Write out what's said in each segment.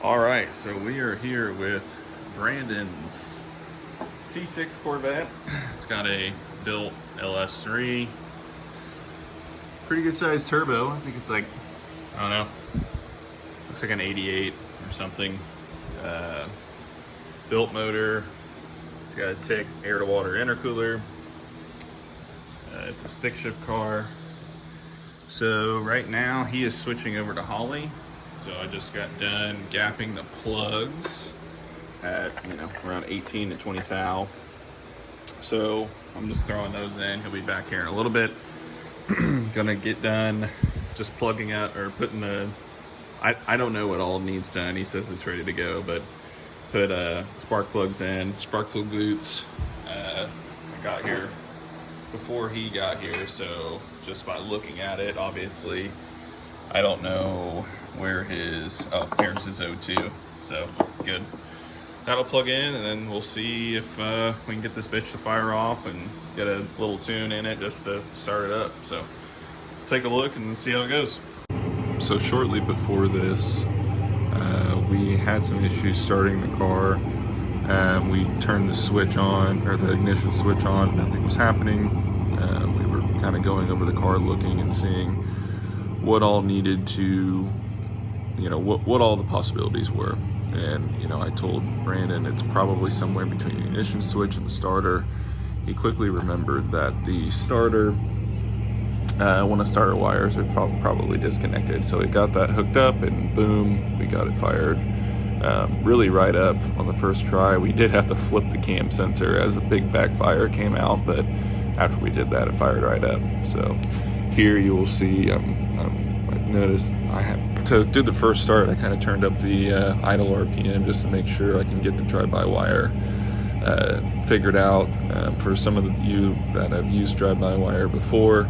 All right, so we are here with Brandon's C6 Corvette. It's got a built LS3. Pretty good sized turbo. I think it's like, I don't know, looks like an 88 or something. Built motor. It's got a Tick air to water intercooler. It's a stick shift car. So right now he is switching over to Holley. So I just got done gapping the plugs at, around 18 to 20 thou. So I'm just throwing those in. He'll be back here in a little bit. Gonna get done just plugging out or putting the, I don't know what all needs done. He says it's ready to go, but put spark plugs in, spark plug boots. I got here before he got here, so just by looking at it, obviously, I don't know where his, oh, here's his O2, so good. That'll plug in, and then we'll see if we can get this bitch to fire off and get a little tune in it just to start it up. So take a look and see how it goes. So shortly before this, we had some issues starting the car. We turned the switch on, or the ignition switch on, nothing was happening. We were kind of going over the car looking and seeing what all needed to, what all the possibilities were. And, I told Brandon it's probably somewhere between the ignition switch and the starter. He quickly remembered that the starter, one of the starter wires are probably disconnected. So he got that hooked up and boom, we got it fired. Really right up on the first try. We did have to flip the cam sensor as a big backfire came out, but after we did that, it fired right up. So here you will see, I've noticed I had to do the first start. I kind of turned up the idle RPM just to make sure I can get the drive-by-wire figured out. For some of you that have used drive-by-wire before,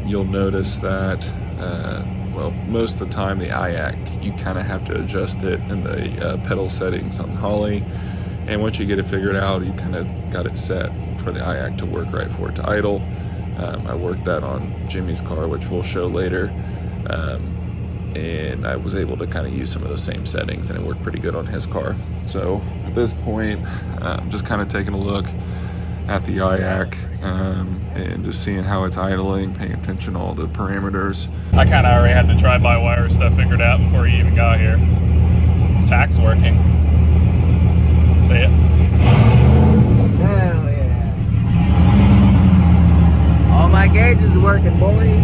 you'll notice that well, most of the time the IAC, you kind of have to adjust it in the pedal settings on Holley, and once you get it figured out, you kind of got it set for the IAC to work right for it to idle. I worked that on Jimmy's car, which we'll show later, and I was able to kind of use some of those same settings, and it worked pretty good on his car. So at this point, I'm just kind of taking a look at the IAC and just seeing how it's idling, paying attention to all the parameters. I kind of already had the drive-by-wire stuff figured out before he even got here. Tach's working. See it? Hell yeah. All my gauges are working, boy.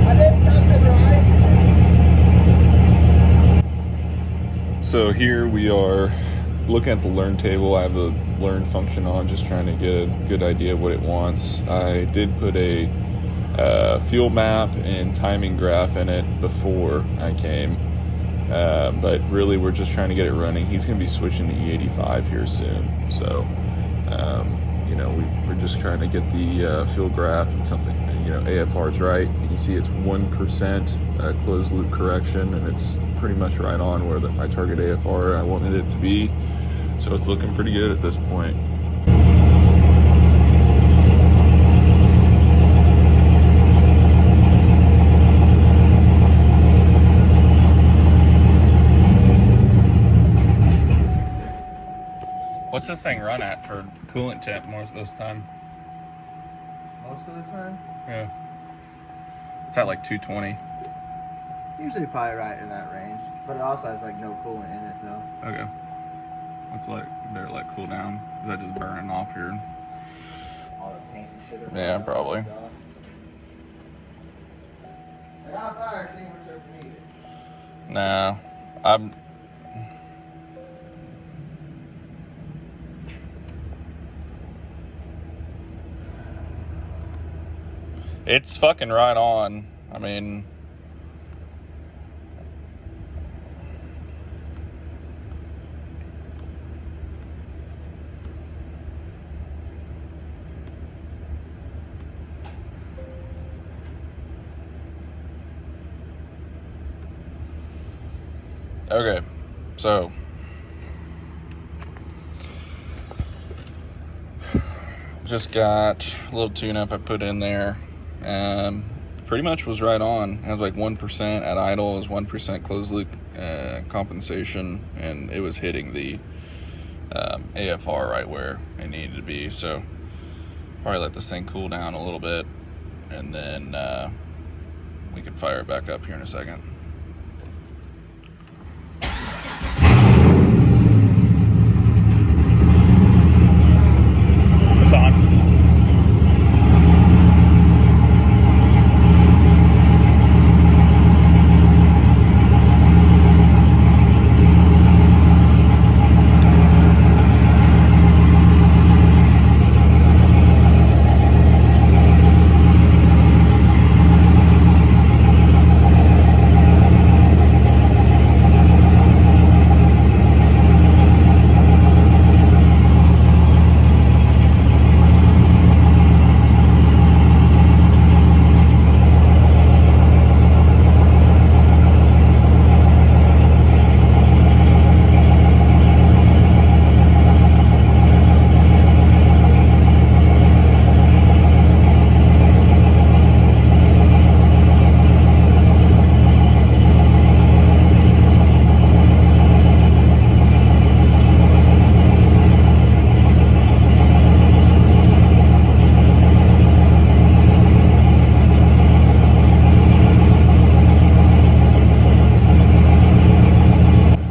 I did something right. So here we are looking at the learn table. I have the learn function on, just trying to get a good idea of what it wants. I did put a fuel map and timing graph in it before I came, but really we're just trying to get it running. He's going to be switching to E85 here soon, so we're just trying to get the fuel graph and something. AFR is right. You can see it's 1% closed loop correction, and it's pretty much right on where my target AFR I wanted it to be. So it's looking pretty good at this point. What's this thing run at for coolant temp most of the time? Most of the time? Yeah. It's at like 220. Usually probably right in that range. But it also has like no coolant in it though. Okay. Let's let it cool down. Is that just burning off your... All the paint and shit. Yeah, probably. I got a fire extinguisher if needed. Nah, it's fucking right on. I mean, okay, so just got a little tune-up I put in there. pretty much was right on. It has like 1% at idle, is 1% closed loop compensation, and it was hitting the AFR right where it needed to be. So probably let this thing cool down a little bit, and then we can fire it back up here in a second. It's on.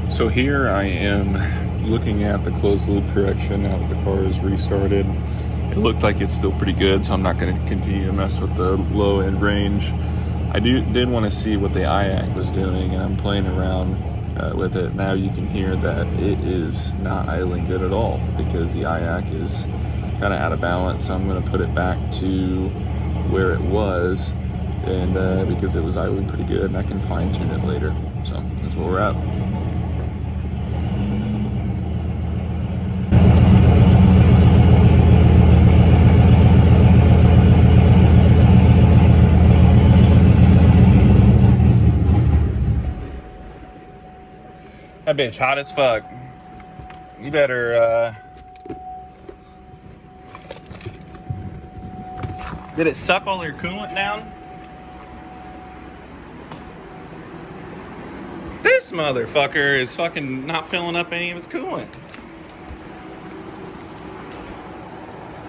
So here I am looking at the closed loop correction now that the car is restarted. It looked like it's still pretty good, so I'm not going to continue to mess with the low end range. I did want to see what the IAC was doing, and I'm playing around with it. Now you can hear that it is not idling good at all because the IAC is kind of out of balance. So I'm going to put it back to where it was, and because it was idling pretty good, and I can fine tune it later. So that's where we're at. That bitch hot as fuck. You better, Did it suck all your coolant down? This motherfucker is fucking not filling up any of his coolant.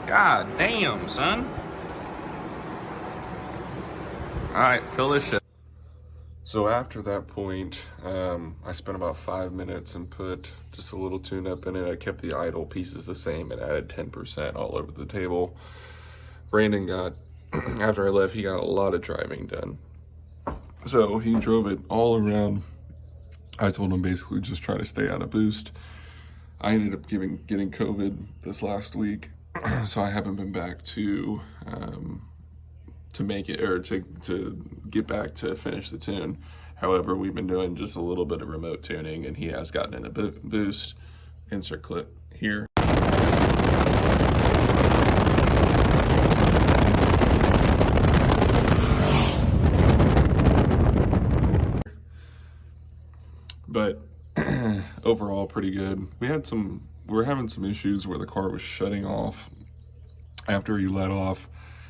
God damn, son. Alright, fill this shit. So after that point, I spent about 5 minutes and put just a little tune-up in it. I kept the idle pieces the same and added 10% all over the table. Brandon got, after I left, he got a lot of driving done. So he drove it all around. I told him basically just try to stay out of boost. I ended up getting COVID this last week, so I haven't been back to make it, or to get back to finish the tune. However, we've been doing just a little bit of remote tuning, and he has gotten in a boost. Insert clip here. But overall pretty good. We're having some issues where the car was shutting off after you let off,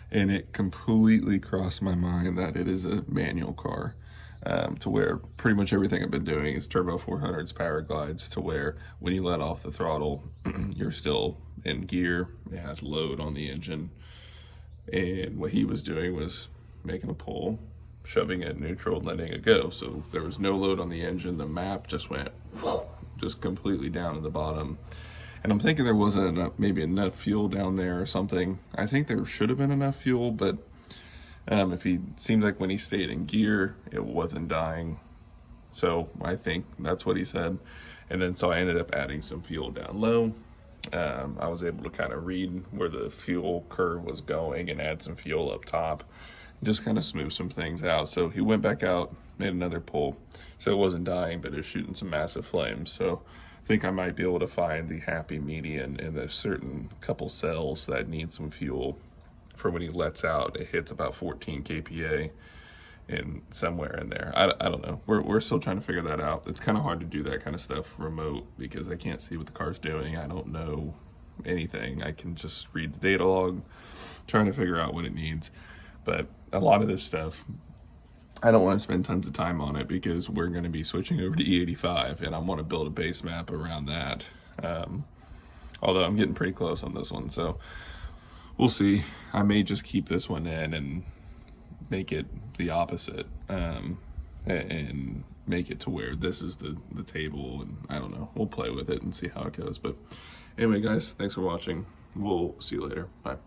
and it completely crossed my mind that it is a manual car, to where pretty much everything I've been doing is turbo 400s power glides, to where when you let off the throttle, you're still in gear. It has load on the engine, and what he was doing was making a pull, shoving it neutral, letting it go. So there was no load on the engine. The map just went just completely down to the bottom. And I'm thinking there wasn't maybe enough fuel down there or something. I think there should have been enough fuel, but if he seemed like when he stayed in gear, it wasn't dying. So I think that's what he said. And then so I ended up adding some fuel down low. I was able to kind of read where the fuel curve was going and add some fuel up top, just kind of smooth some things out. So he went back out, made another pull. So it wasn't dying, but it was shooting some massive flames. So I think I might be able to find the happy median in a certain couple cells that need some fuel. For when he lets out, it hits about 14 kPa and somewhere in there. I don't know. We're still trying to figure that out. It's kind of hard to do that kind of stuff remote because I can't see what the car's doing. I don't know anything. I can just read the data log, trying to figure out what it needs. But a lot of this stuff, I don't want to spend tons of time on it because we're going to be switching over to E85, and I want to build a base map around that. Although I'm getting pretty close on this one, so we'll see. I may just keep this one in and make it the opposite, and make it to where this is the table, and I don't know. We'll play with it and see how it goes. But anyway, guys, thanks for watching. We'll see you later. Bye.